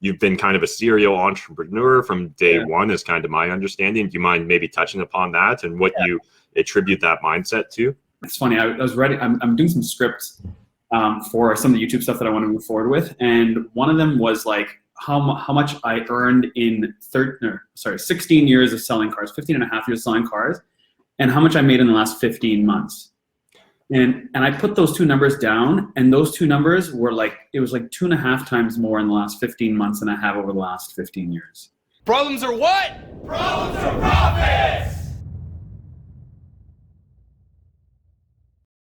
you've been kind of a serial entrepreneur from day one, is kind of my understanding. Do you mind maybe touching upon that and what you attribute that mindset to? It's funny. I was ready. I'm doing some scripts for some of the YouTube stuff that I want to move forward with, and one of them was like how much I earned in 16 years of selling cars, 15 and a half years selling cars, and how much I made in the last 15 months. And I put those two numbers down, and those two numbers were like, it was like 2.5 times more in the last 15 months than I have over the last 15 years. Problems are what? Problems are profits!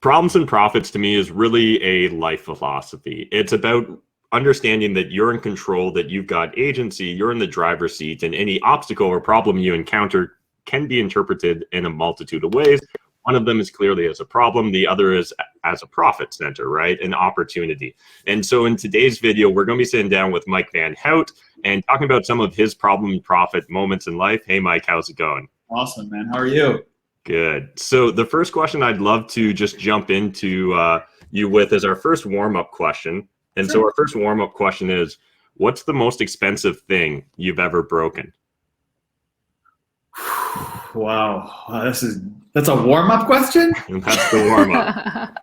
Problems and profits to me is really a life philosophy. It's about understanding that you're in control, that you've got agency, you're in the driver's seat, and any obstacle or problem you encounter can be interpreted in a multitude of ways. One of them is clearly as a problem. The other is as a profit center, right? An opportunity. And so in today's video, we're going to be sitting down with Mike Van Houdt and talking about some of his problem and profit moments in life. Hey, Mike, how's it going? Awesome, man. How are you? Good. So the first question I'd love to just jump into you with is our first warm-up question. And so our first warm-up question is, what's the most expensive thing you've ever broken? Wow, that's a warm-up question? And that's the warm-up.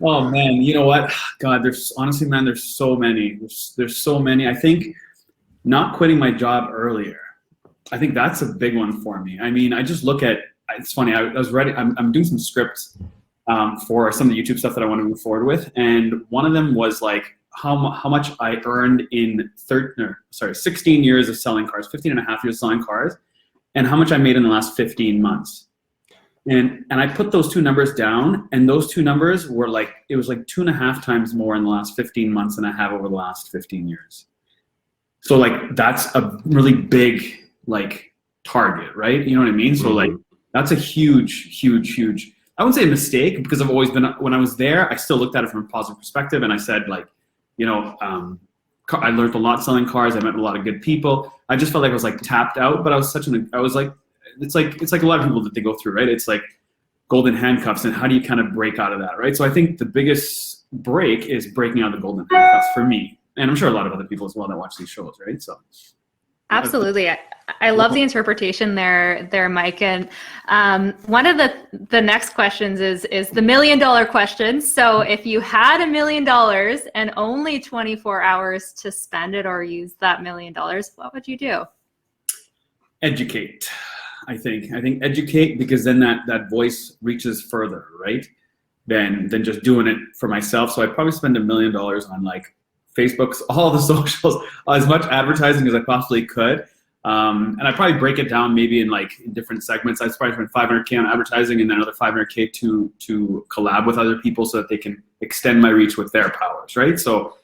Oh man, you know what? God, there's so many. There's so many. I think not quitting my job earlier. I think that's a big one for me. I mean, I just look at, it's funny, I was ready, I'm doing some scripts for some of the YouTube stuff that I want to move forward with, and one of them was like how much I earned in 16 years of selling cars, 15 and a half years selling cars, and how much I made in the last 15 months. And I put those two numbers down, and those two numbers were like, it was like 2.5 times more in the last 15 months than I have over the last 15 years. So like, that's a really big like target, right? You know what I mean? So like, that's a huge, I wouldn't say a mistake, because I've always been, when I was there, I still looked at it from a positive perspective. And I said like, you know, I learned a lot selling cars. I met a lot of good people. I just felt like I was like tapped out, but I was like, it's like a lot of people that they go through, right? It's like golden handcuffs, and how do you kind of break out of that, right? So I think the biggest break is breaking out of the golden handcuffs for me. And I'm sure a lot of other people as well that watch these shows, right? So. Absolutely. I love the interpretation there, Mike. And one of the next questions is the $1 million question. So if you had $1 million and only 24 hours to spend it or use that $1 million, what would you do? Educate. I think educate, because then that voice reaches further, right? Than just doing it for myself. So I'd probably spend $1 million on like Facebook's, all the socials, as much advertising as I possibly could. And I'd probably break it down maybe in different segments. I'd probably spend $500K on advertising and then another $500K to collab with other people so that they can extend my reach with their powers, right? So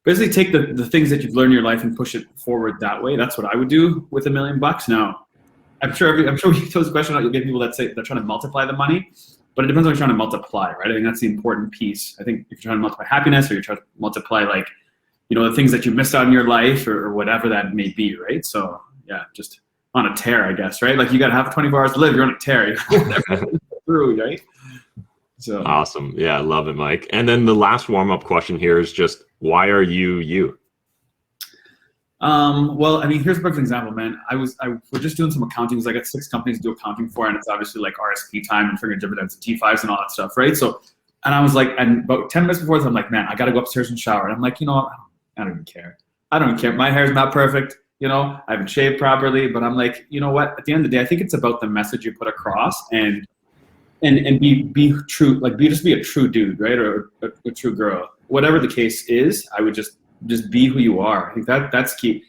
basically take the things that you've learned in your life and push it forward that way. That's what I would do with $1 million. Now, I'm sure when you throw this question out, you'll get people that say they're trying to multiply the money, but it depends on what you're trying to multiply, right? I think that's the important piece. I think if you're trying to multiply happiness, or you're trying to multiply like, you know, the things that you missed out in your life, or whatever that may be, right? So yeah, just on a tear, I guess, right? Like you got to have 24 hours to live. You're on a tear, through, right? So awesome. Yeah, I love it, Mike. And then the last warm-up question here is just, why are you? Well, I mean, here's a perfect example, man. We're just doing some accounting because I got 6 companies to do accounting for, and it's obviously like RSP time and figuring dividends and T5s and all that stuff, right? So, and I was like, and about 10 minutes before this, I'm like, man, I got to go upstairs and shower. And I'm like, you know what? I don't even care. I don't even care. My hair's not perfect. You know, I haven't shaved properly, but I'm like, you know what? At the end of the day, I think it's about the message you put across, and be true, like just be a true dude, right? Or a true girl. Whatever the case is, I would just be who you are. I think that's key.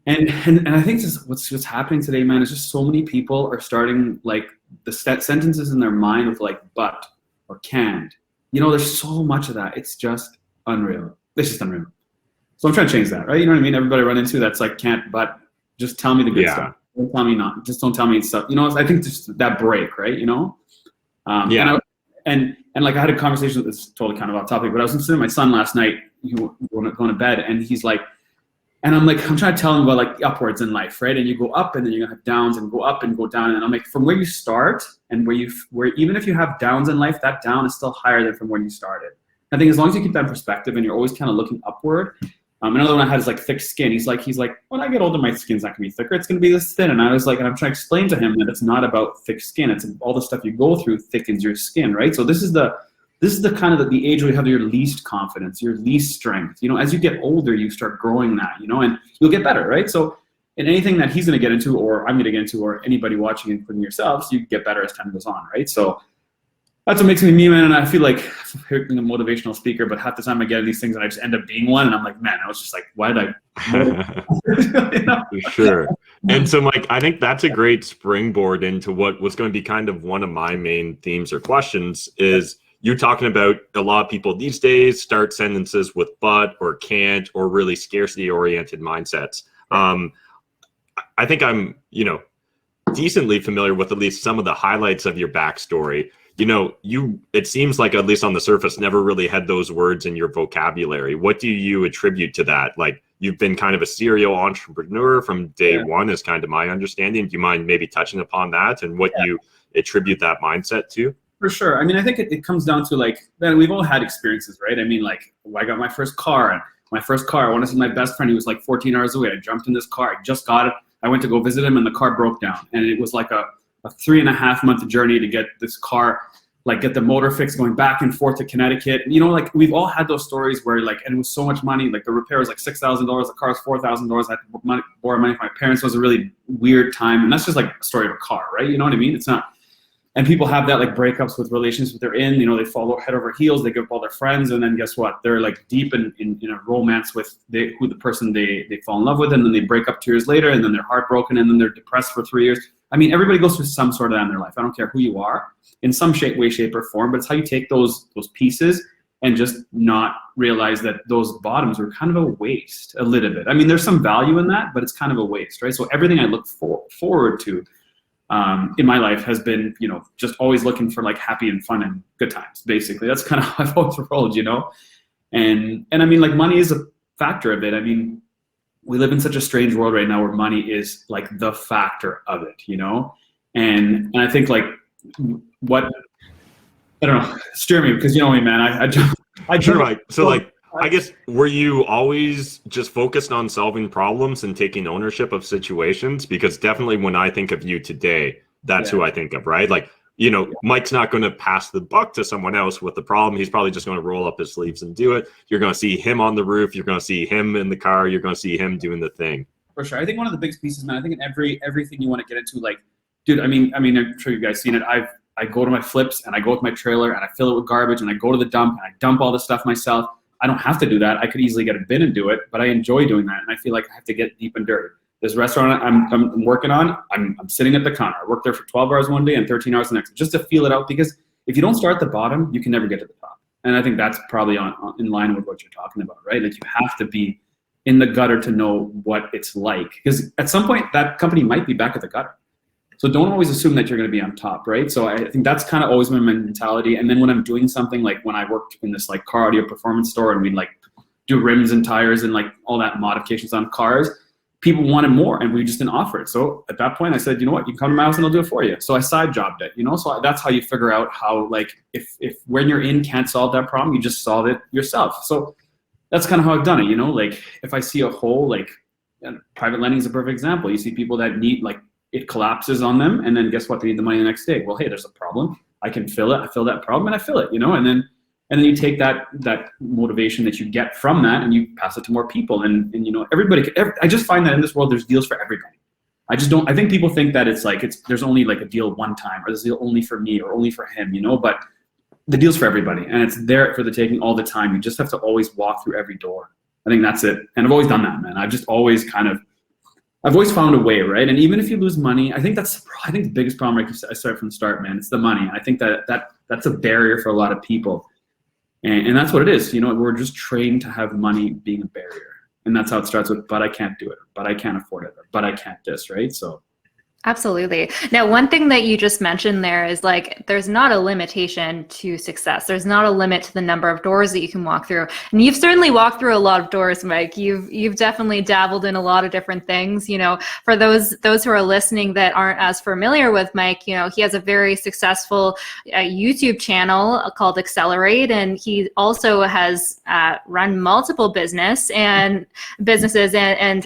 And I think this, what's happening today, man, is just so many people are starting like the sentences in their mind with like but or can't. You know, there's so much of that. It's just unreal. It's just unreal. So I'm trying to change that, right? You know what I mean? Everybody run into that's like can't, but just tell me the good stuff. Don't tell me not. Just don't tell me stuff. You know, I think just that break, right? You know? And like I had a conversation with this totally kind of off topic, but I was sitting with my son last night, going to bed, and he's like, and I'm trying to tell him about like upwards in life, right? And you go up, and then you're gonna have downs, and go up and go down. And I'm like, from where you start, and where even if you have downs in life, that down is still higher than from where you started. I think as long as you keep that in perspective and you're always kind of looking upward, Another one I had is like thick skin. He's like, when I get older, my skin's not gonna be thicker. It's gonna be this thin. And I was like, and I'm trying to explain to him that it's not about thick skin. It's all the stuff you go through thickens your skin, right? So this is the kind of the age where you have your least confidence, your least strength. You know, as you get older, you start growing that, you know, and you'll get better, right? So in anything that he's gonna get into, or I'm gonna get into, or anybody watching, including yourselves, you get better as time goes on, right? So that's what makes me, man. And I feel like I'm a motivational speaker, but half the time I get these things and I just end up being one. And I'm like, man, I was just like, why did I? You know? For sure. And so, Mike, I think that's a great springboard into what was going to be kind of one of my main themes or questions is you talking about a lot of people these days start sentences with but or can't or really scarcity oriented mindsets. I think I'm, you know, decently familiar with at least some of the highlights of your backstory. You know, it seems like, at least on the surface, never really had those words in your vocabulary. What do you attribute to that? Like, you've been kind of a serial entrepreneur from day one, is kind of my understanding. Do you mind maybe touching upon that and what you attribute that mindset to? For sure. I mean, I think it comes down to, like, man, we've all had experiences, right? I mean, like, I got my first car. And my first car, I want to see my best friend. He was like 14 hours away. I jumped in this car. I just got it. I went to go visit him, and the car broke down. And it was like a 3.5 month journey to get this car, like get the motor fixed, going back and forth to Connecticut. You know, like we've all had those stories where like, and it was so much money, like the repair was like $6,000, the car was $4,000. I had to borrow money from my parents. It was a really weird time. And that's just like a story of a car, right? You know what I mean? It's not, and people have that, like breakups with relationships they're in, you know, they follow head over heels, they give up all their friends. And then guess what? They're like deep in a romance with the person they fall in love with. And then they break up 2 years later, and then they're heartbroken, and then they're depressed for 3 years. I mean, everybody goes through some sort of that in their life. I don't care who you are, in some way, shape, or form, but it's how you take those pieces and just not realize that those bottoms were kind of a waste a little bit. I mean, there's some value in that, but it's kind of a waste, right? So everything I look forward to in my life has been, you know, just always looking for like happy and fun and good times, basically. That's kind of how I've always rolled, you know? And I mean, like, money is a factor of it. I mean, we live in such a strange world right now where money is like the factor of it, you know? And I think like what, I don't know, steer me, because you know me, man, I Sure, Mike. So like, I guess, were you always just focused on solving problems and taking ownership of situations? Because definitely when I think of you today, that's who I think of, right? Like, you know, Mike's not going to pass the buck to someone else with the problem. He's probably just going to roll up his sleeves and do it. You're going to see him on the roof. You're going to see him in the car. You're going to see him doing the thing. For sure. I think one of the biggest pieces, man, I think in everything you want to get into, like, dude, I mean, I'm sure you guys seen it. I go to my flips and I go with my trailer and I fill it with garbage and I go to the dump and I dump all the stuff myself. I don't have to do that. I could easily get a bin and do it, but I enjoy doing that. And I feel like I have to get deep and dirty. This restaurant I'm working on, I'm sitting at the counter. I work there for 12 hours one day and 13 hours the next, just to feel it out, because if you don't start at the bottom, you can never get to the top. And I think that's probably in line with what you're talking about, right? Like, you have to be in the gutter to know what it's like, because at some point that company might be back at the gutter. So don't always assume that you're going to be on top, right? So I think that's kind of always my mentality. And then when I'm doing something, like when I worked in this like car audio performance store and we'd like do rims and tires and like all that modifications on cars, people wanted more and we just didn't offer it. So at that point I said, you know what, you can come to my house and I'll do it for you. So I side jobbed it, you know? So that's how you figure out how, like, if when you're in can't solve that problem, you just solve it yourself. So that's kind of how I've done it, you know? Like, if I see a hole, like, private lending is a perfect example. You see people that need, like, it collapses on them, and then guess what? They need the money the next day. Well, hey, there's a problem. I can fill it. I fill that problem and I fill it, you know? And then you take that motivation that you get from that and you pass it to more people. And you know, I just find that in this world, there's deals for everybody. I think people think that it's like, there's only like a deal one time, or there's a deal only for me or only for him, you know? But the deal's for everybody, and it's there for the taking all the time. You just have to always walk through every door. I think that's it. And I've always done that, man. I've always found a way, right? And even if you lose money, I think the biggest problem, like I started from the start, man, it's the money. I think that's a barrier for a lot of people. And that's what it is. You know, we're just trained to have money being a barrier. And that's how it starts with, but I can't do it, but I can't afford it, but I can't this, right? So Absolutely. Now, one thing that you just mentioned there is like, there's not a limitation to success. There's not a limit to the number of doors that you can walk through. And you've certainly walked through a lot of doors, Mike. You've definitely dabbled in a lot of different things. You know, for those who are listening that aren't as familiar with Mike, you know, he has a very successful YouTube channel called Accelerate, and he also has run multiple businesses and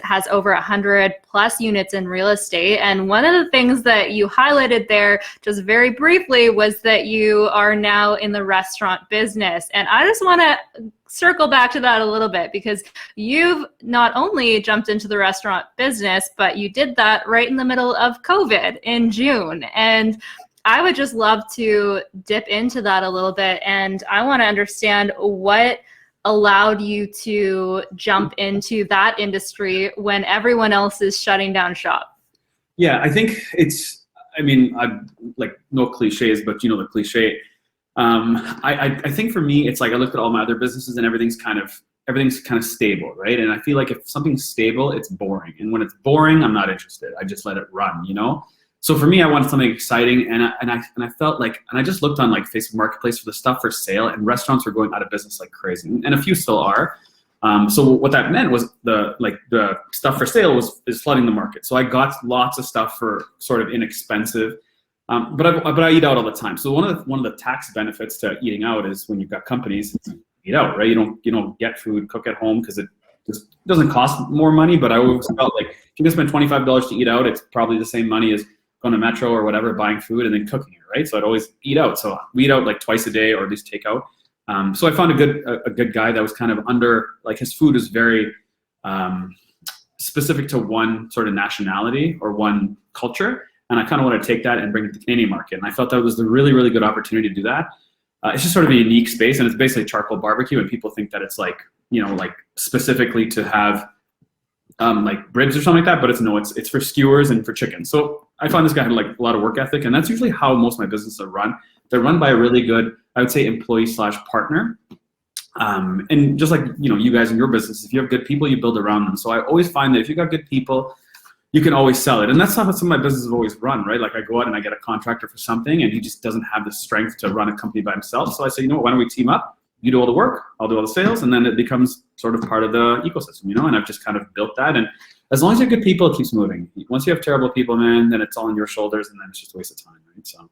has over 100 plus units in real estate. And one of the things that you highlighted there just very briefly was that you are now in the restaurant business. And I just want to circle back to that a little bit, because you've not only jumped into the restaurant business, but you did that right in the middle of COVID in June. And I would just love to dip into that a little bit. And I want to understand what allowed you to jump into that industry when everyone else is shutting down shop. Yeah, I think it's, I mean, I'm like, no cliches, but you know the cliche. I think for me, it's like I looked at all my other businesses and everything's kind of stable, right? And I feel like if something's stable, it's boring. And when it's boring, I'm not interested. I just let it run, you know? So for me, I wanted something exciting, and I felt like, and I just looked on like Facebook Marketplace for the stuff for sale, and restaurants were going out of business like crazy, and a few still are. So what that meant was the stuff for sale is flooding the market. So I got lots of stuff for sort of inexpensive, but I eat out all the time. So one of the tax benefits to eating out is when you've got companies, you eat out, right? You don't get food, cook at home, because it just doesn't cost more money. But I always felt like if you can spend $25 to eat out, it's probably the same money as going to Metro or whatever, buying food and then cooking it, right? So I'd always eat out. So we eat out like twice a day, or at least take out. So I found a good guy that was kind of under, like, his food is very specific to one sort of nationality or one culture. And I kind of want to take that and bring it to the Canadian market. And I felt that was a really, really good opportunity to do that. It's just sort of a unique space, and it's basically charcoal barbecue. And people think that it's like, you know, like specifically to have like ribs or something like that, but it's for skewers and for chicken. So I found this guy had like a lot of work ethic, and that's usually how most of my businesses are run. They're run by a really good, I would say, employee/partner. And just like, you know, you guys in your business, if you have good people, you build around them. So I always find that if you got good people, you can always sell it. And that's how some of my businesses have always run, right? Like I go out and I get a contractor for something, and he just doesn't have the strength to run a company by himself. So I say, you know what, why don't we team up? You do all the work, I'll do all the sales, and then it becomes sort of part of the ecosystem, you know? And I've just kind of built that. And as long as you have good people, it keeps moving. Once you have terrible people, man, then it's all on your shoulders, and then it's just a waste of time, right? So.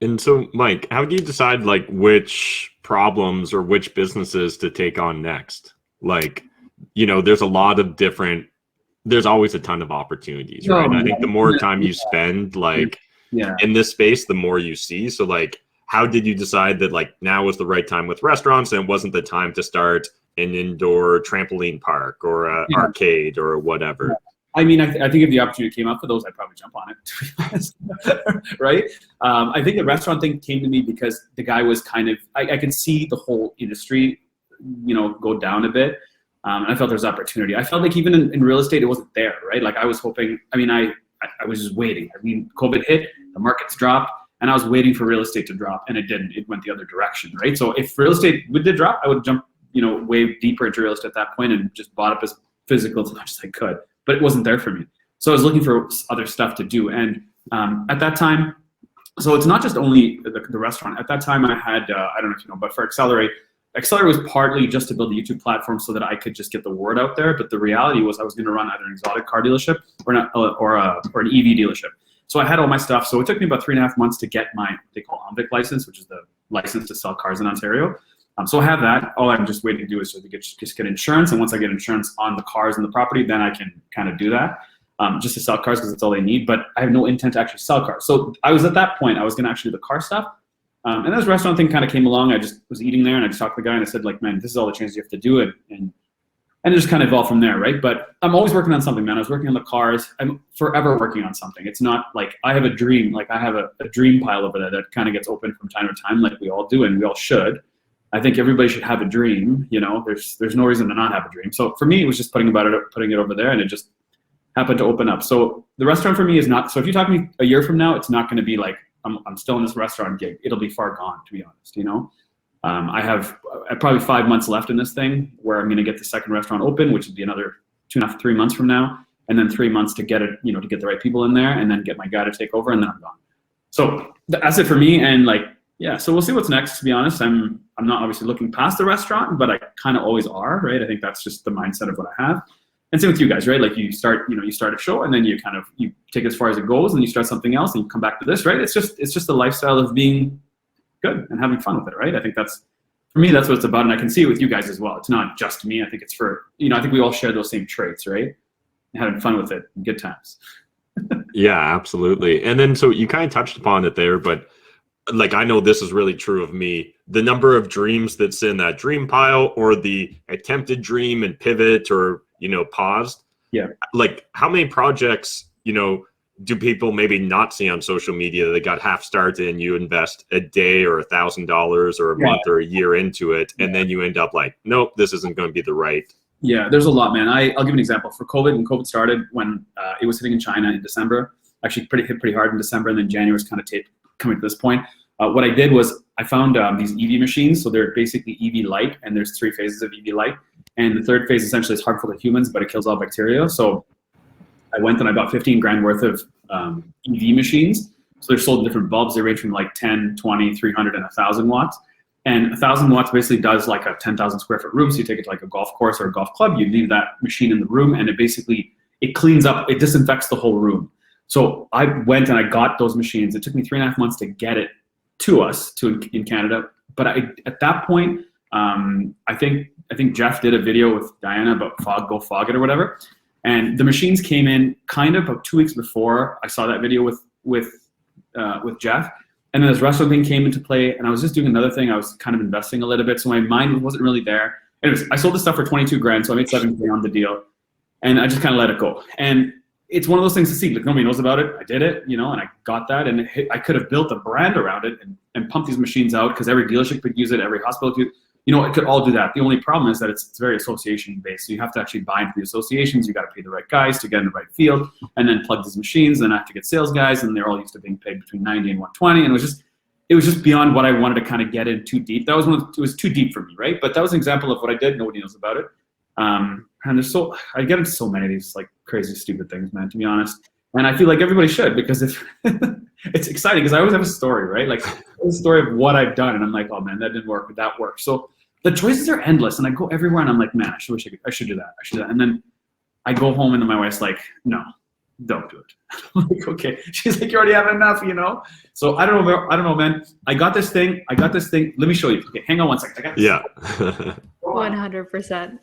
And so, Mike, how do you decide like which problems or which businesses to take on next? Like, you know, there's always a ton of opportunities, right? And I think the more time you spend like in this space, the more you see. So like, how did you decide that like now was the right time with restaurants and it wasn't the time to start an indoor trampoline park or an arcade or whatever? I mean, I think if the opportunity came up for those, I'd probably jump on it, to be honest, right? I think the restaurant thing came to me because the guy was kind of, I could see the whole industry, you know, go down a bit. And I felt there was opportunity. I felt like even in real estate, it wasn't there, right? Like I was hoping, I mean, I was just waiting. I mean, COVID hit, the markets dropped, and I was waiting for real estate to drop, and it didn't. It went the other direction, right? So if real estate did drop, I would jump, you know, way deeper into real estate at that point and just bought up as physical as much as I could. But it wasn't there for me. So I was looking for other stuff to do. And at that time, so it's not just only the restaurant. At that time, I had, I don't know if you know, but for Accelerate was partly just to build a YouTube platform so that I could just get the word out there. But the reality was I was going to run either an exotic car dealership or an EV dealership. So I had all my stuff. So it took me about 3.5 months to get my, they call OMVIC license, which is the license to sell cars in Ontario. So I have that. All I'm just waiting to do is just get insurance. And once I get insurance on the cars and the property, then I can kind of do that just to sell cars because that's all they need. But I have no intent to actually sell cars. So I was at that point, I was going to actually do the car stuff. And this restaurant thing kind of came along. I just was eating there and I just talked to the guy and I said, like, man, this is all the changes you have to do. And it just kind of evolved from there, right? But I'm always working on something, man. I was working on the cars. I'm forever working on something. It's not like I have a dream. Like I have a dream pile over there that kind of gets open from time to time, like we all do, and we all should. I think everybody should have a dream, you know, there's no reason to not have a dream. So for me, it was just putting it over there, and it just happened to open up. So the restaurant for me is not, so if you talk to me a year from now, it's not going to be like, I'm still in this restaurant gig. It'll be far gone, to be honest, you know. I have probably 5 months left in this thing where I'm going to get the second restaurant open, which would be another 2.5 to 3 months from now. and then 3 months to get it, you know, to get the right people in there, and then get my guy to take over, and then I'm gone. So that's it for me. And like, yeah, so we'll see what's next. To be honest, I'm not obviously looking past the restaurant, but I kind of always are, right? I think that's just the mindset of what I have. And same with you guys, right? Like you start a show, and then you take it as far as it goes, and you start something else, and you come back to this, right? It's just a lifestyle of being good and having fun with it, right? I think for me, that's what it's about, and I can see it with you guys as well. It's not just me. I think it's for, you know, I think we all share those same traits, right? And having fun with it, and good times. Yeah, absolutely. And then, so you kind of touched upon it there, but like, I know this is really true of me. The number of dreams that's in that dream pile, or the attempted dream and pivot, or, you know, paused. Yeah. Like, how many projects, you know, do people maybe not see on social media that got half started and you invest a day or $1,000 or a month or a year into it, and then you end up like, nope, this isn't going to be the right. Yeah, there's a lot, man. I'll give you an example. For COVID, when COVID started, when it was hitting in China in December, actually hit pretty hard in December, and then January was kind of coming to this point. What I did was I found these EV machines. So they're basically EV light, and there's 3 phases of EV light. And the third phase essentially is harmful to humans, but it kills all bacteria. So I went and I bought 15 grand worth of EV machines. So they're sold in different bulbs. They range from like 10, 20, 300, and 1,000 watts. And 1,000 watts basically does like a 10,000 square foot room. So you take it to like a golf course or a golf club, you leave that machine in the room, and it cleans up, it disinfects the whole room. So I went and I got those machines. It took me 3.5 months to get it to us in Canada. But at that point, I think Jeff did a video with Diana about Go Fog It or whatever. And the machines came in kind of about 2 weeks before I saw that video with Jeff. And then this wrestling thing came into play, and I was just doing another thing. I was kind of investing a little bit, so my mind wasn't really there. Anyways, I sold this stuff for 22 grand, so I made 7K on the deal, and I just kind of let it go. And it's one of those things to see, like, nobody knows about it. I did it, you know, and I got that, and I could have built a brand around it and pumped these machines out, because every dealership could use it, every hospital could, you know, it could all do that. The only problem is that it's very association based. So you have to actually buy into the associations. You got to pay the right guys to get in the right field, and then plug these machines. And I have to get sales guys, and they're all used to being paid between 90 and 120. And it was just beyond what I wanted to kind of get in too deep. It was too deep for me, right? But that was an example of what I did. Nobody knows about it. And I get into so many of these like crazy, stupid things, man, to be honest. And I feel like everybody should, because it's exciting, because I always have a story, right? Like a story of what I've done, and I'm like, oh man, that didn't work, but that worked. So the choices are endless, and I go everywhere, and I'm like, man, I should do that. I should do that. And then I go home, and then my wife's like, no, don't do it. I'm like, okay. She's like, you already have enough, you know? So I don't know, man. I got this thing. Let me show you. Okay, hang on one second. I got this. Yeah. 100%.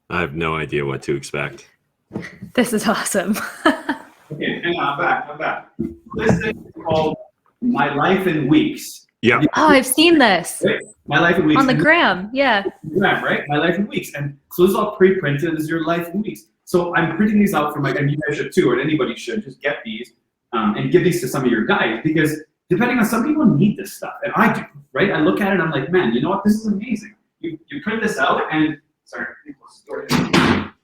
I have no idea what to expect. This is awesome. Okay, hang on. I'm back. This thing is called My Life in Weeks. Yeah. Oh, I've seen this. Right? My Life in Weeks. On the gram, yeah. Gram, right? My Life in Weeks. And so this is all pre-printed as your life in weeks. So I'm printing these out for and you guys should too, or anybody should just get these and give these to some of your guys, because depending on, some people need this stuff, and I do, right? I look at it and I'm like, man, you know what? This is amazing. You print this out, and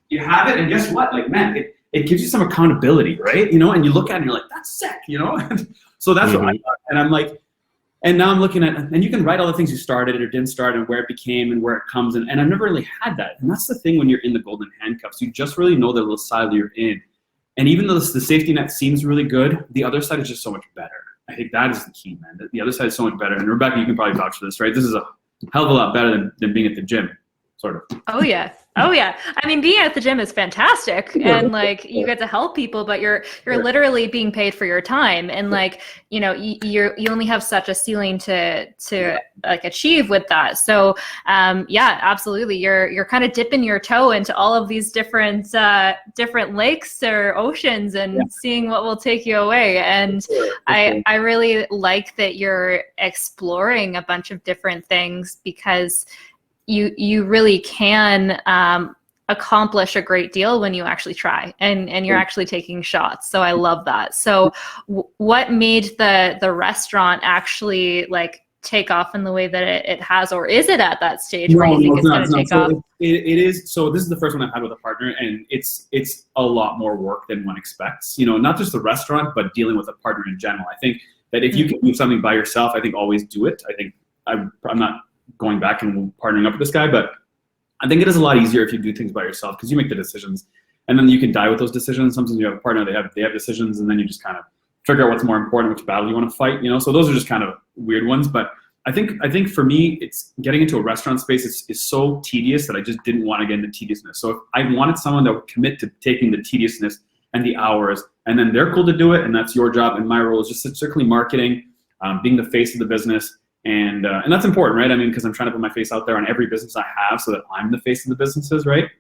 you have it, and guess what? Like, man, it gives you some accountability, right? You know, and you look at it and you're like, that's sick, you know? So that's what I thought. And I'm like, and now I'm looking at, and you can write all the things you started or didn't start, and where it became and where it comes. And I've never really had that. And that's the thing when you're in the golden handcuffs. You just really know the little silo you're in. And even though the safety net seems really good, the other side is just so much better. I think that is the key, man. The other side is so much better. And Rebecca, you can probably vouch for this, right? This is a hell of a lot better than being at the gym, sort of. Oh yeah. I mean, being at the gym is fantastic, and like you get to help people, but you're literally being paid for your time, and like, you know, you only have such a ceiling to like achieve with that. So yeah, absolutely, you're kind of dipping your toe into all of these different lakes or oceans, and seeing what will take you away. And I really like that you're exploring a bunch of different things, because you really can accomplish a great deal when you actually try, and you're actually taking shots. So I love that. So what made the restaurant actually like take off in the way that it has, or is it at that stage where you think it's going to take off? It is. So this is the first one I've had with a partner, and it's a lot more work than one expects. You know, not just the restaurant, but dealing with a partner in general. I think that if you can do something by yourself, I think always do it. I think I'm not going back and partnering up with this guy, but I think it is a lot easier if you do things by yourself because you make the decisions, and then you can die with those decisions. Sometimes you have a partner, they have decisions, and then you just kind of figure out what's more important, which battle you want to fight. So those are just kind of weird ones. But I think for me, it's getting into a restaurant space is so tedious that I just didn't want to get into tediousness. So if I wanted someone that would commit to taking the tediousness and the hours, and then they're cool to do it, and that's your job. And my role is just strictly marketing, being the face of the business. And that's important, right? I mean, because I'm trying to put my face out there on every business I have so that I'm the face of the businesses, right?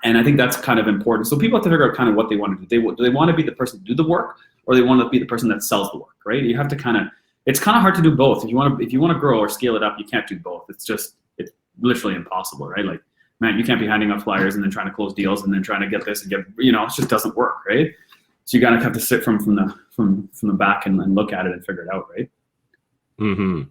And I think that's kind of important. So people have to figure out kind of what they want to do. Do they want to be the person to do the work, or they want to be the person that sells the work, right? You have to kind of, it's kind of hard to do both. If you want to grow or scale it up, you can't do both. It's literally impossible, right? Like, man, you can't be handing out flyers and then trying to close deals and then trying to get this and get, it just doesn't work, right? So you gotta have to sit from the back and look at it and figure it out, right? Mm-hmm.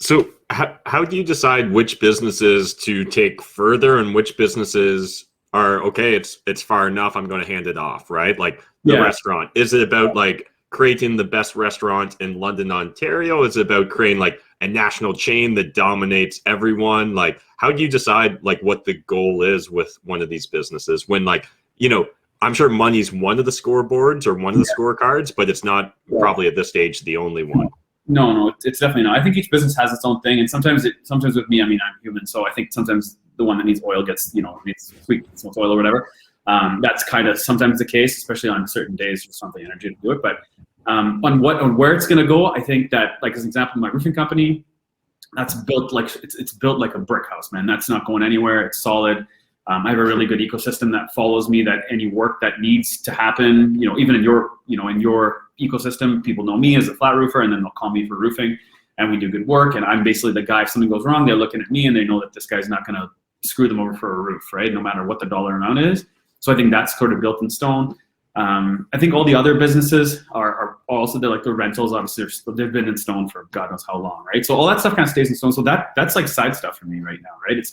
So how do you decide which businesses to take further and which businesses are okay? It's far enough. I'm going to hand it off, right? Like the restaurant. Is it about like creating the best restaurant in London, Ontario? Is it about creating like a national chain that dominates everyone? Like, how do you decide like what the goal is with one of these businesses when I'm sure money's one of the scoreboards or one of the scorecards, but it's not probably at this stage the only one. No, it's definitely not. I think each business has its own thing, and sometimes with me, I mean, I'm human, so I think sometimes the one that needs oil gets, needs sweet, smoked oil or whatever. That's kind of sometimes the case, especially on certain days, just not the energy to do it. But on where it's going to go, I think that, like as an example, my roofing company, that's built like it's built like a brick house, man. That's not going anywhere. It's solid. I have a really good ecosystem that follows me. That any work that needs to happen, even in your ecosystem, people know me as a flat roofer, and then they'll call me for roofing, and we do good work. And I'm basically the guy. If something goes wrong, they're looking at me, and they know that this guy's not going to screw them over for a roof, right? No matter what the dollar amount is. So I think that's sort of built in stone. I think all the other businesses are also, they're like the rentals. Obviously, they've been in stone for God knows how long, right? So all that stuff kind of stays in stone. So that's like side stuff for me right now, right? It's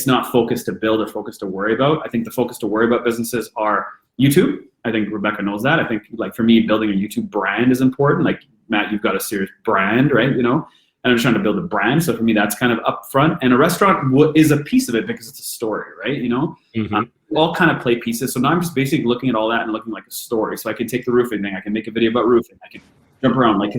not focused to build or focused to worry about. I think the focus to worry about businesses are YouTube. I think Rebecca knows that. I think, like, for me, building a YouTube brand is important. Like, Matt, you've got a serious brand, right? And I'm just trying to build a brand. So for me, that's kind of upfront. And a restaurant is a piece of it because it's a story, right? We all kind of play pieces. So now I'm just basically looking at all that and looking like a story. So I can take the roofing thing. I can make a video about roofing. I can jump around. Like,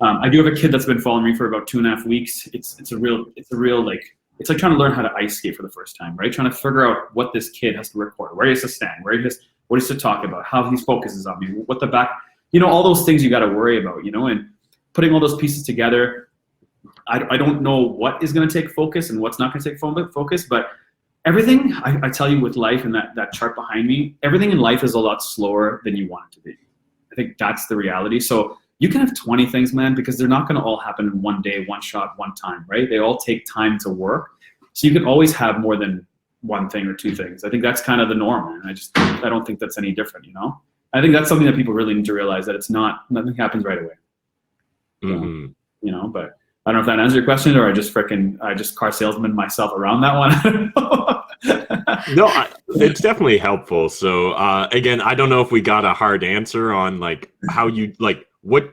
I do have a kid that's been following me for about 2.5 weeks. It's a real like, it's like trying to learn how to ice skate for the first time, right? Trying to figure out what this kid has to record, where he has to stand, what he has to talk about, how he focuses on me, what the back, all those things you got to worry about, and putting all those pieces together. I don't know what is going to take focus and what's not going to take focus, but everything, I tell you with life and that chart behind me, everything in life is a lot slower than you want it to be. I think that's the reality. So you can have 20 things, man, because they're not going to all happen in one day, one shot, one time, right? They all take time to work. So you can always have more than one thing or two things. I think that's kind of the norm, and I don't think that's any different, I think that's something that people really need to realize, that nothing happens right away. Mm-hmm. But I don't know if that answers your question, or I just car salesman myself around that one. No, it's definitely helpful. So again, I don't know if we got a hard answer on like how you what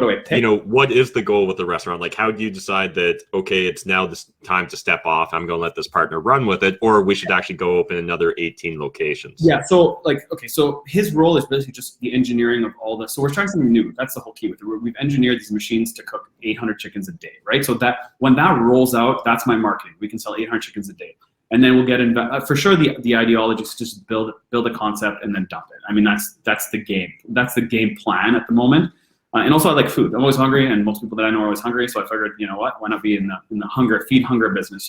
do I pick? What is the goal with the restaurant? Like, how do you decide that, okay, it's now this time to step off, I'm going to let this partner run with it, or we should actually go open another 18 locations? Yeah. So so his role is basically just the engineering of all this. So we're trying something new. That's the whole key with it. We've engineered these machines to cook 800 chickens a day, right? So that when that rolls out, that's my marketing. We can sell 800 chickens a day. And then we'll get for sure. The ideology is just build a concept and then dump it. I mean, that's the game. That's the game plan at the moment. And also, I like food. I'm always hungry, and most people that I know are always hungry. So I figured, why not be in the feed hunger business?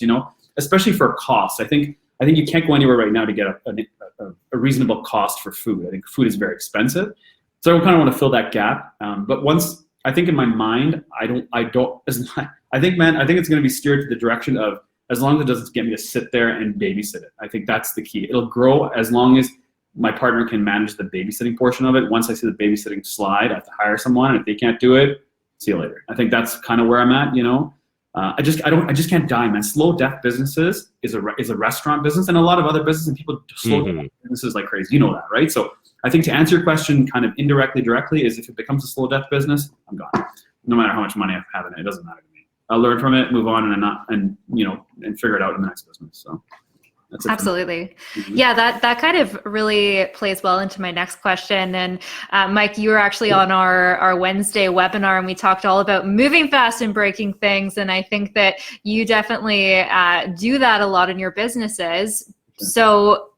Especially for cost. I think you can't go anywhere right now to get a reasonable cost for food. I think food is very expensive. So I kind of want to fill that gap. But once I think in my mind, I think it's going to be steered to the direction of, as long as it doesn't get me to sit there and babysit it. I think that's the key. It'll grow as long as my partner can manage the babysitting portion of it. Once I see the babysitting slide, I have to hire someone. And if they can't do it, see you later. I think that's kind of where I'm at. I just can't die, man. Slow death businesses is a restaurant business, and a lot of other businesses, and people slow death businesses like crazy. You know that, right? So I think to answer your question kind of indirectly, directly, is if it becomes a slow death business, I'm gone. No matter how much money I have in it, it doesn't matter to me. I'll learn from it, move on, and figure it out in the next business. So that's it. Absolutely. Yeah, that kind of really plays well into my next question. And Mike, you were actually on our Wednesday webinar, and we talked all about moving fast and breaking things. And I think that you definitely do that a lot in your businesses. So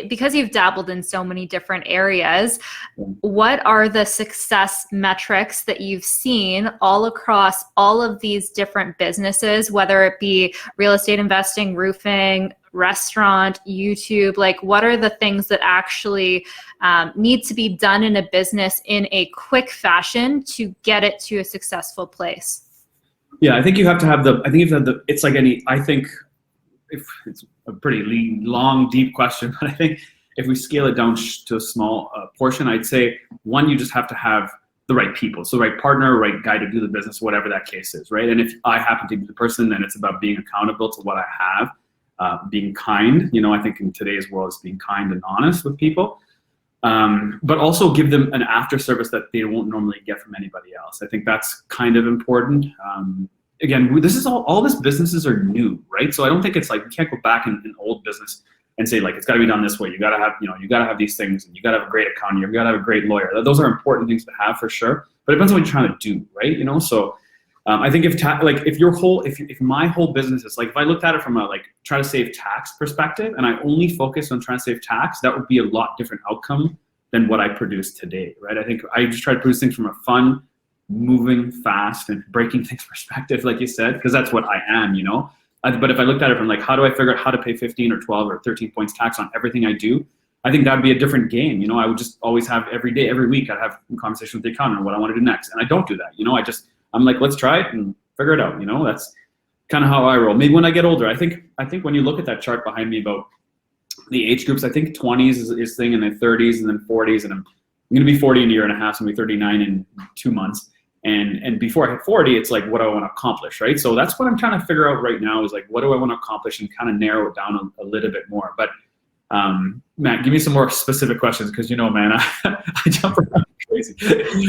because you've dabbled in so many different areas, what are the success metrics that you've seen all across all of these different businesses, whether it be real estate investing, roofing, restaurant, YouTube? Like, what are the things that actually need to be done in a business in a quick fashion to get it to a successful place? Yeah, I think you have to have it's like I think if it's a pretty long, deep question, but I think if we scale it down to a small portion, I'd say one, you just have to have the right people. So the right partner, right guy to do the business, whatever that case is, right? And if I happen to be the person, then it's about being accountable to what I have, being kind. I think in today's world, it's being kind and honest with people, but also give them an after service that they won't normally get from anybody else. I think that's kind of important. Again, this is all these businesses are new, right? So I don't think it's like, you can't go back in an old business and say like, it's got to be done this way. You got to have, you got to have these things, and you got to have a great accountant. You got to have a great lawyer. Those are important things to have for sure, but it depends on what you're trying to do, right? So I think if my whole business is like, if I looked at it from a try to save tax perspective, and I only focus on trying to save tax, that would be a lot different outcome than what I produce today, right? I think I just try to produce things from a fun, moving fast and breaking things perspective, like you said, because that's what I am, But if I looked at it from how do I figure out how to pay 15 or 12 or 13 points tax on everything I do, I think that'd be a different game. I would just always have every day, every week, I'd have a conversation with the accountant on what I want to do next. And I don't do that. I'm like, let's try it and figure it out. That's kind of how I roll. Maybe when I get older, I think when you look at that chart behind me about the age groups, I think 20s is thing, and then 30s, and then 40s, and I'm going to be 40 in a year and a half, so I'm going to be 39 in 2 months. And before I hit 40, it's like, what do I want to accomplish, right? So that's what I'm trying to figure out right now, is like, what do I want to accomplish, and kind of narrow it down a little bit more. But Matt, give me some more specific questions, because man, I jump around crazy.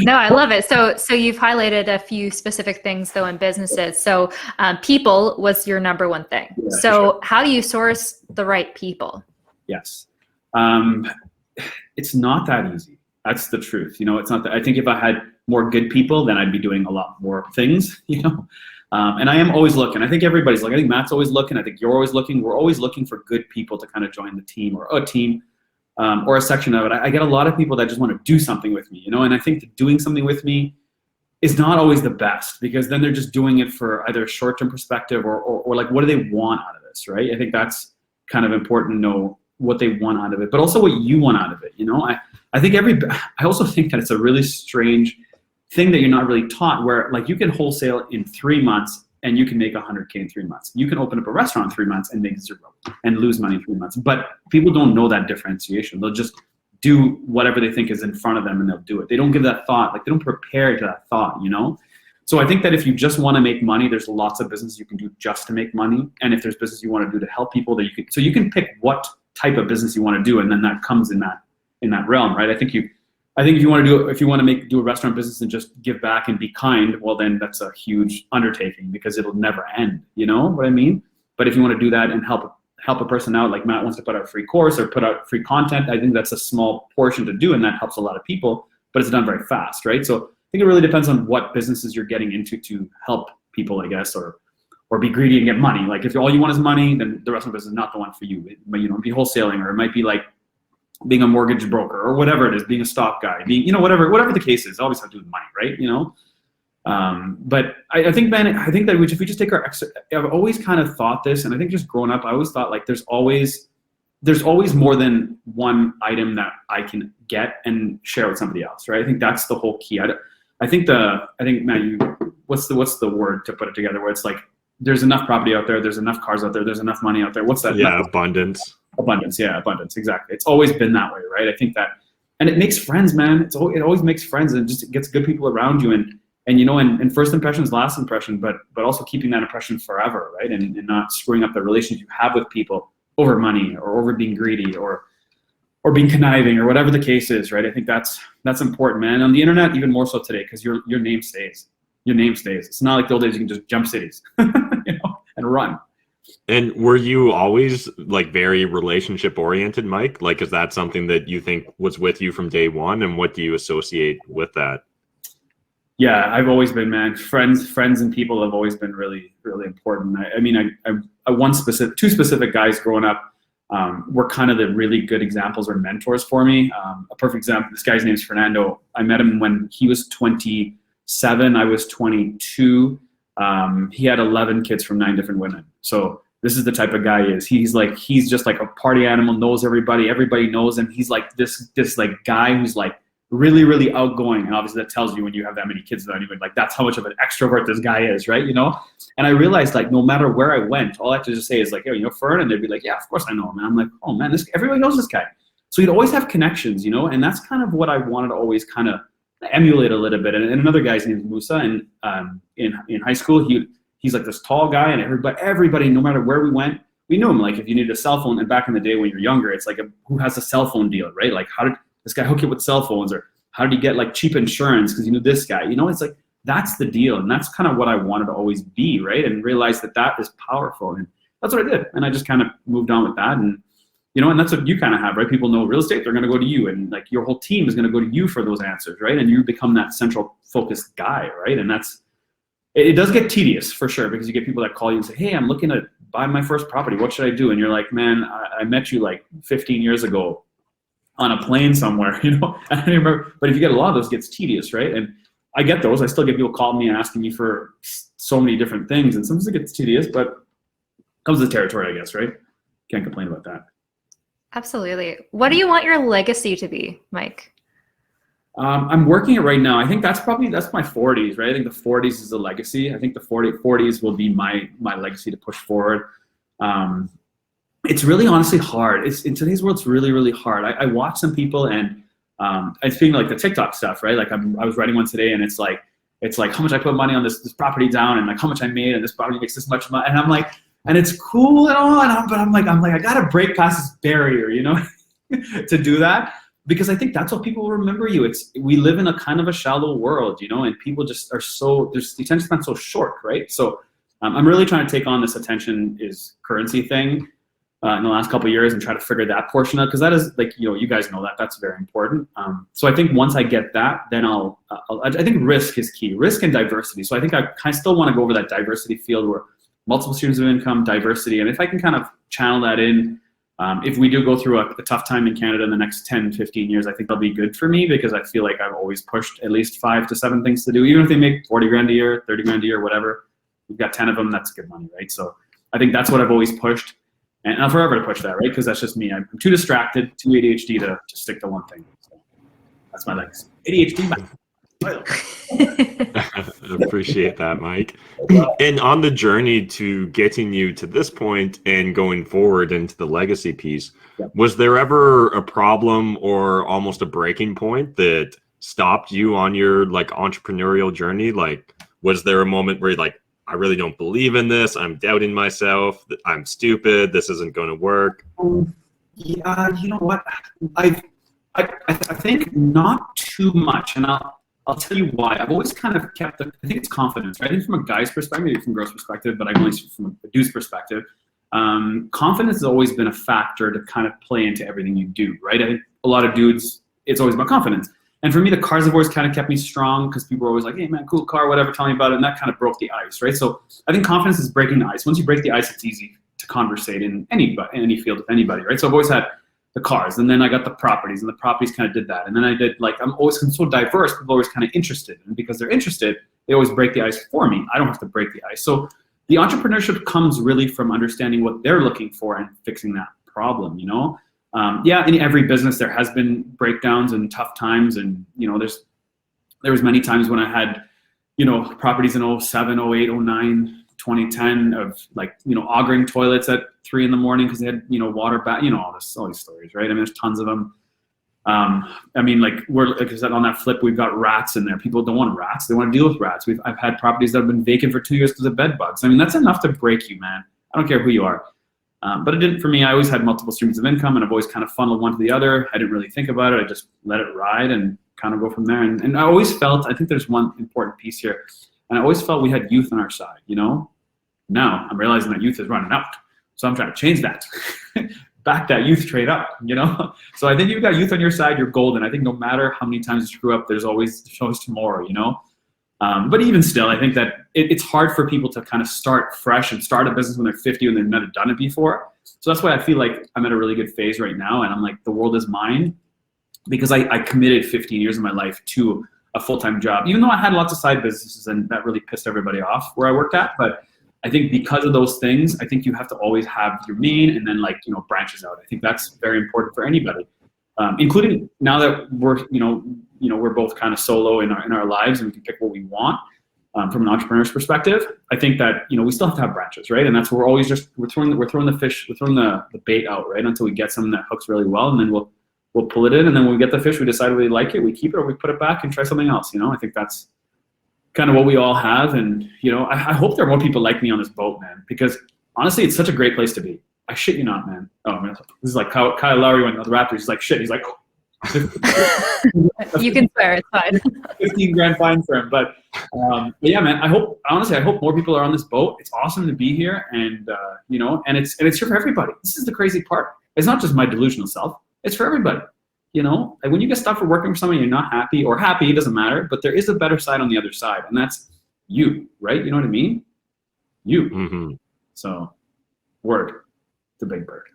No, I love it. So you've highlighted a few specific things though in businesses. So people was your number one thing. Yeah, so sure. How do you source the right people? Yes, it's not that easy. That's the truth. It's not that. I think if I had more good people, then I'd be doing a lot more things, and I am always looking. I think everybody's looking. I think Matt's always looking. I think you're always looking. We're always looking for good people to kind of join the team, or a team, or a section of it. I get a lot of people that just want to do something with me, and I think that doing something with me is not always the best, because then they're just doing it for either a short-term perspective or like, what do they want out of this, right? I think that's kind of important to know what they want out of it, but also what you want out of it. I also think that it's a really strange thing that you're not really taught, where like you can wholesale in 3 months and you can make 100K in 3 months. You can open up a restaurant in 3 months and make 0 and lose money in 3 months. But people don't know that differentiation. They'll just do whatever they think is in front of them, and they'll do it. They don't give that thought, they don't prepare to that thought, So I think that if you just want to make money, there's lots of business you can do just to make money. And if there's business you want to do to help people, that you can pick what type of business you want to do, and then that comes in that realm, right? I think if you want to do a restaurant business and just give back and be kind, well, then that's a huge undertaking, because it'll never end. You know what I mean? But if you want to do that and help a person out, like Matt wants to put out a free course or put out free content, I think that's a small portion to do, and that helps a lot of people, but it's done very fast, right? So I think it really depends on what businesses you're getting into to help people, I guess, or be greedy and get money. Like if all you want is money, then the restaurant business is not the one for you. It might, be wholesaling, or it might be like being a mortgage broker, or whatever it is, being a stock guy, being, whatever the case is, it always has to do with money, right? But I think, man, that if we just take I've always kind of thought this, and I think just growing up, I always thought like there's always more than one item that I can get and share with somebody else, right? I think that's the whole key. I think Matt, what's the word to put it together, where it's like, there's enough property out there, there's enough cars out there, there's enough money out there. What's that? Yeah, abundance. Abundance, exactly. It's always been that way, right? I think that, and it makes friends, man. It always makes friends, and just gets good people around you, and first impression is last impression, but also keeping that impression forever, right? And not screwing up the relations you have with people over money, or over being greedy, or being conniving, or whatever the case is, right? I think that's important, man. On the internet, even more so today, because your name stays. your name stays. It's not like the old days you can just jump cities, and run. And were you always like very relationship oriented, Mike? Like, is that something that you think was with you from day one, and what do you associate with that? Yeah, I've always been, man. Friends and people have always been really, really important. Two specific guys growing up were kind of the really good examples or mentors for me. A perfect example, this guy's name is Fernando. I met him when he was 27, I was 22. He had 11 kids from 9 different women. So this is the type of guy he is. He's just like a party animal, knows everybody. Everybody knows him. He's like this like guy who's like really, really outgoing. And obviously that tells you when you have that many kids that even like, that's how much of an extrovert this guy is, right? And I realized like, no matter where I went, all I have to just say is like, yo, Fern? And they'd be like, yeah, of course I know him. And I'm like, oh man, everybody knows this guy. So he'd always have connections, and that's kind of what I wanted to always kind of emulate a little bit. And another guy's name is Musa, and in high school, he's like this tall guy, and everybody, no matter where we went, we knew him. Like if you needed a cell phone, and back in the day when you're younger, it's like who has a cell phone deal, right? Like how did this guy hook you with cell phones, or how did he get like cheap insurance because you knew this guy? It's like that's the deal, and that's kind of what I wanted to always be, right? And realize that is powerful, and that's what I did. And I just kind of moved on with that, and and that's what you kind of have, right? People know real estate, they're going to go to you, and like your whole team is going to go to you for those answers, right? And you become that central focused guy, right? And it does get tedious for sure, because you get people that call you and say, hey, I'm looking to buy my first property. What should I do? And you're like, man, I met you like 15 years ago on a plane somewhere, And I don't remember, but if you get a lot of those, it gets tedious, right? And I get those. I still get people calling me and asking me for so many different things, and sometimes it gets tedious, but it comes with the territory, I guess, right? Can't complain about that. Absolutely. What do you want your legacy to be, Mike? I'm working it right now. I think that's my 40s, right? I think the 40s is the legacy. I think the 40s will be my legacy to push forward. It's really honestly hard. In today's world, it's really, really hard. I watch some people, and it's being like the TikTok stuff, right? Like I was writing one today, and it's like how much I put money on this property down, and like how much I made, and this property makes this much money, and I'm like, and it's cool and all, but I'm like I gotta break past this barrier, to do that, because I think that's what people will remember you. We live in a kind of a shallow world, and people just are the attention span's so short, right? So I'm really trying to take on this attention is currency thing in the last couple of years and try to figure that portion out, because that is like, you guys know that's very important. So I think once I get that, then I think risk is key, risk and diversity. So I think I kind of still want to go over that diversity field where multiple streams of income, diversity, and if I can kind of channel that in, if we do go through a tough time in Canada in the next 10, 15 years, I think that'll be good for me, because I feel like I've always pushed at least 5 to 7 things to do, even if they make 40 grand a year, 30 grand a year, whatever. We've got 10 of them, that's good money, right? So I think that's what I've always pushed, and I'll forever to push that, right? Because that's just me. I'm too distracted, too ADHD to stick to one thing. So that's my legacy. ADHD, I appreciate that, Mike. And on the journey to getting you to this point and going forward into the legacy piece, was there ever a problem or almost a breaking point that stopped you on your like entrepreneurial journey? Like, was there a moment where you're like, I really don't believe in this, I'm doubting myself, I'm stupid, this isn't going to work? Yeah, you know what? I think not too much, and I'll tell you why. I've always kind of kept I think it's confidence, right? I think from a guy's perspective, maybe from a girl's perspective, but I only from a dude's perspective, confidence has always been a factor to kind of play into everything you do, right? I think a lot of dudes, it's always about confidence. And for me, the cars have always kind of kept me strong, because people were always like, hey man, cool car, whatever, tell me about it. And that kind of broke the ice, right? So I think confidence is breaking the ice. Once you break the ice, it's easy to conversate in any field with anybody, right? So I've always had the cars, and then I got the properties, and the properties kind of did that. And then I did, like, I'm so diverse, people are always kind of interested. And because they're interested, they always break the ice for me. I don't have to break the ice. So the entrepreneurship comes really from understanding what they're looking for and fixing that problem, Yeah, in every business, there has been breakdowns and tough times. And, there was many times when I had, properties in 07, 08, 09, 2010 of like, augering toilets at 3 a.m. because they had, water back, all these stories, right? I mean, there's tons of them. I mean, like I said, on that flip, we've got rats in there. People don't want rats. They want to deal with rats. I've had properties that have been vacant for 2 years because of bed bugs. I mean, that's enough to break you, man. I don't care who you are. But it didn't for me. I always had multiple streams of income, and I've always kind of funneled one to the other. I didn't really think about it. I just let it ride and kind of go from there. And I always felt, I think there's one important piece here. And I always felt we had youth on our side, you know? Now I'm realizing that youth is running out. So I'm trying to change that. Back that youth trade up, you know? So I think you've got youth on your side, you're golden. I think no matter how many times you screw up, there's always tomorrow, you know? But even still, I think that it's hard for people to kind of start fresh and start a business when they're 50 and they've never done it before. So that's why I feel like I'm at a really good phase right now. And I'm like, the world is mine, because I committed 15 years of my life to a full-time job, even though I had lots of side businesses, and that really pissed everybody off where I worked at. But I think because of those things, I think you have to always have your main and then, like, you know, branches out. I think that's very important for anybody, including now that we're, you know, we're both kind of solo in our lives and we can pick what we want from an entrepreneur's perspective. I think that, you know, we still have to have branches, right? And that's where we're always just, we're throwing the bait out, right? Until we get something that hooks really well, and then we'll pull it in. And then when we get the fish, we decide we like it, we keep it, or we put it back and try something else. You know, I think that's kind of what we all have. And, you know, I hope there are more people like me on this boat, man, because honestly, it's such a great place to be. I shit you not, man. Oh, man. This is like Kyle Lowry went to the Raptors. He's like, shit. He's like, oh. You can swear, it's fine. 15 grand fine for him. But yeah, man, I hope more people are on this boat. It's awesome to be here. And, you know, and it's here for everybody. This is the crazy part. It's not just my delusional self. It's for everybody. You know, like when you get stuff for working for somebody, you're not happy, or happy, it doesn't matter, but there is a better side on the other side, and that's you, right? You know what I mean? You. Mm-hmm. So, word to Big Bird.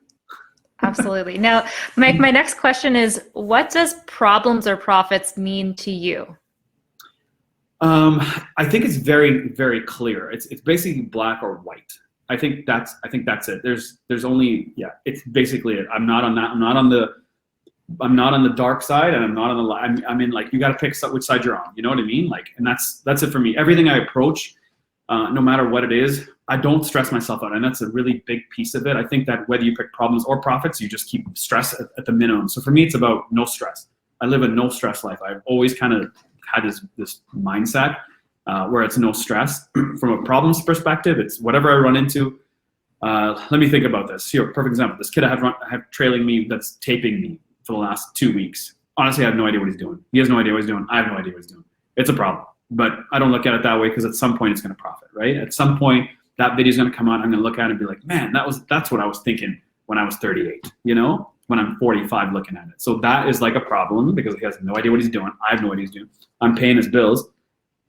Absolutely. Now, Mike, my next question is, what does problems or profits mean to you? I think it's very, very clear. It's basically black or white. I think that's it. There's only, yeah, it's basically it. I'm not on the dark side, and I'm not on the light. I'm in, like, you got to pick which side you're on. You know what I mean? Like, and that's it for me. Everything I approach, no matter what it is, I don't stress myself out, and that's a really big piece of it. I think that whether you pick problems or profits, you just keep stress at the minimum. So for me, it's about no stress. I live a no stress life. I've always kind of had this mindset where it's no stress. From a problems perspective, it's whatever I run into. Let me think about this. Here, perfect example. This kid I have trailing me, that's taping me for the last 2 weeks. Honestly, I have no idea what he's doing. He has no idea what he's doing. I have no idea what he's doing. It's a problem, but I don't look at it that way, because at some point it's going to profit, right? At some point that video is going to come out. I'm going to look at it and be like, man, that's what I was thinking when I was 38, you know, when I'm 45 looking at it. So that is like a problem, because he has no idea what he's doing. I have no idea what he's doing. I'm paying his bills,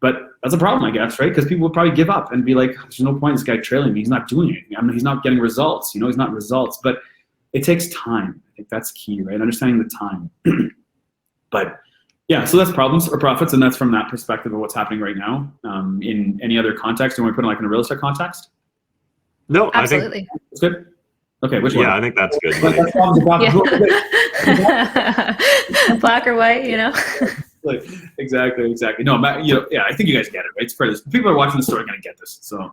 but that's a problem, I guess, right? Because people would probably give up and be like, there's no point in this guy trailing me. He's not doing anything. I mean, he's not getting results, you know, he's not results, but it takes time. I think that's key, right? Understanding the time. But yeah, so that's problems or profits, and that's from that perspective of what's happening right now. In any other context, do you want to put it like in a real estate context? No, Absolutely. I think That's good. Okay, which one? Yeah, I think that's good. That's problems or profits. Yeah. Black or white, you know? Like, exactly. No, you know, yeah, I think you guys get it, right? It's for this. People are watching the story are going to get this. So.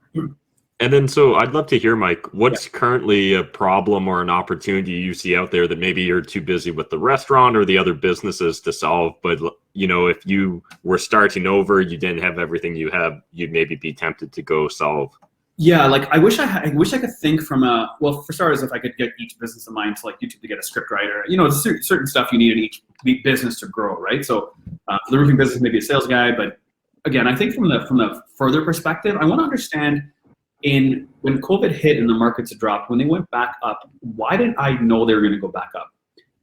And then, so I'd love to hear, Mike, what's currently a problem or an opportunity you see out there that maybe you're too busy with the restaurant or the other businesses to solve, but, you know, if you were starting over, you didn't have everything you have, you'd maybe be tempted to go solve? Yeah, like I wish I could think from well, for starters, if I could get each business of mine to like YouTube to get a script writer, you know, certain stuff you need in each business to grow, right? So for the roofing business, maybe a sales guy, but again, I think from the further perspective, I want to understand when COVID hit and the markets dropped, when they went back up, why didn't I know they were going to go back up?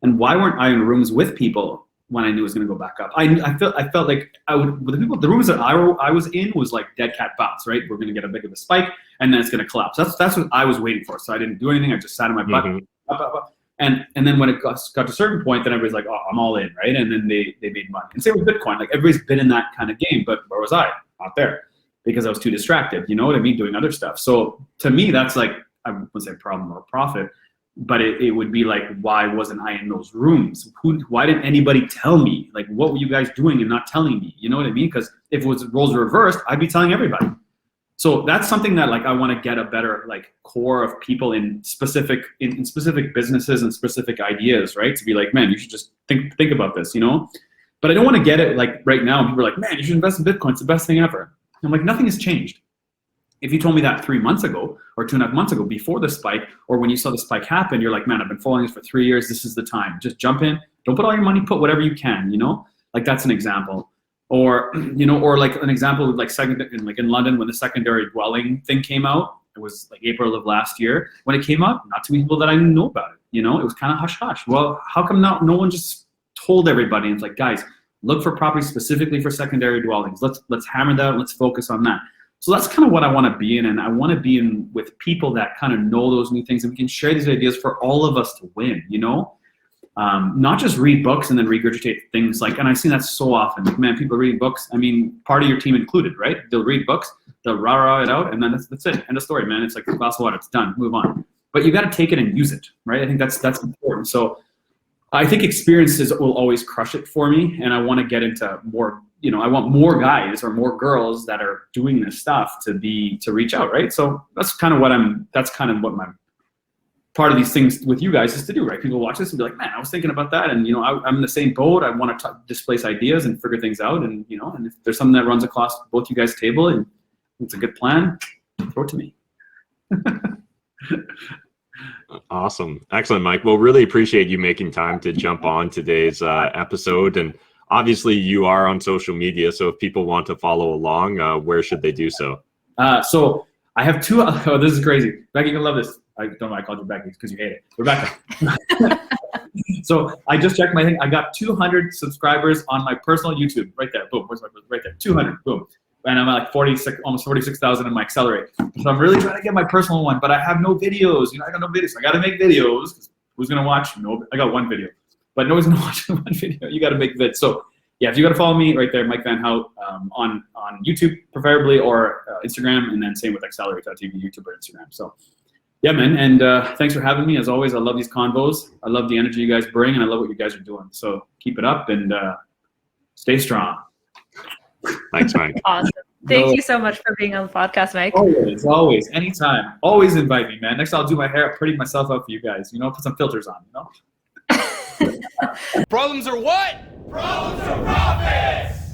And why weren't I in rooms with people when I knew it was going to go back up? I felt like the rooms that I was in was like dead cat bounce, right? We're going to get a big of a spike and then it's going to collapse. That's what I was waiting for. So I didn't do anything. I just sat in my butt. Mm-hmm. And then when it got to a certain point, then everybody's like, oh, I'm all in, right? And then they made money. And same with Bitcoin. Like everybody's been in that kind of game, but where was I? Not there. Because I was too distracted, you know what I mean, doing other stuff. So to me, that's like, I wouldn't say problem or profit, but it would be like, why wasn't I in those rooms? Why didn't anybody tell me? Like, what were you guys doing and not telling me? You know what I mean? Because if it was roles reversed, I'd be telling everybody. So that's something that like I want to get a better like core of people in specific businesses and specific ideas, right? To be like, man, you should just think about this, you know? But I don't want to get it like right now. People are like, man, you should invest in Bitcoin. It's the best thing ever. I'm like, nothing has changed. If you told me that 3 months ago or 2.5 months ago before the spike, or when you saw the spike happen, you're like, man, I've been following this for 3 years. This is the time. Just jump in. Don't put all your money, put whatever you can, you know? Like that's an example. Or, you know, or like an example, like in London when the secondary dwelling thing came out, it was like April of last year. When it came out, not too many people that I knew about it, you know, it was kind of hush hush. Well, how come no one just told everybody? And it's like, guys, look for properties specifically for secondary dwellings. Let's hammer that, let's focus on that. So that's kind of what I want to be in, and I want to be in with people that kind of know those new things, and we can share these ideas for all of us to win, you know? Not just read books and then regurgitate things like, and I've seen that so often, like, man, people reading books, I mean, part of your team included, right? They'll read books, they'll rah-rah it out, and then that's it, end of story, man. It's like a glass of water, it's done, move on. But you got to take it and use it, right? I think that's important. So I think experiences will always crush it for me, and I want to get into more, you know, I want more guys or more girls that are doing this stuff to reach out, right? So that's kind of what my part of these things with you guys is to do, right? People watch this and be like, man, I was thinking about that, and you know, I'm in the same boat. I want to displace ideas and figure things out, and you know, and if there's something that runs across both you guys' table and it's a good plan, throw it to me. Awesome. Excellent, Mike. Well, really appreciate you making time to jump on today's episode. And obviously you are on social media, so if people want to follow along, where should they do so? So I have two, oh, this is crazy. Becky, you love this. I don't know why I called you Becky because you hate it. Rebecca. So I just checked my thing. I got 200 subscribers on my personal YouTube. Right there. Boom. Where's my, right there. 200. Boom. And I'm at like 46, almost 46,000 in my Accelerate. So I'm really trying to get my personal one, but I have no videos. You know, I got no videos. So I got to make videos. Who's going to watch? No, I got one video, but nobody's going to watch one video. You got to make vids. So yeah, if you got to follow me right there, Mike Van Houdt, on YouTube preferably, or Instagram, and then same with Accelerate.tv, YouTube or Instagram. So yeah, man. And thanks for having me. As always, I love these convos. I love the energy you guys bring, and I love what you guys are doing. So keep it up and stay strong. Thanks, Mike. Awesome. Thank you so much for being on the podcast, Mike. Always, anytime. Always invite me, man. Next, I'll do my hair, pretty myself up for you guys. You know, put some filters on, you know? Problems are what? Problems are profits!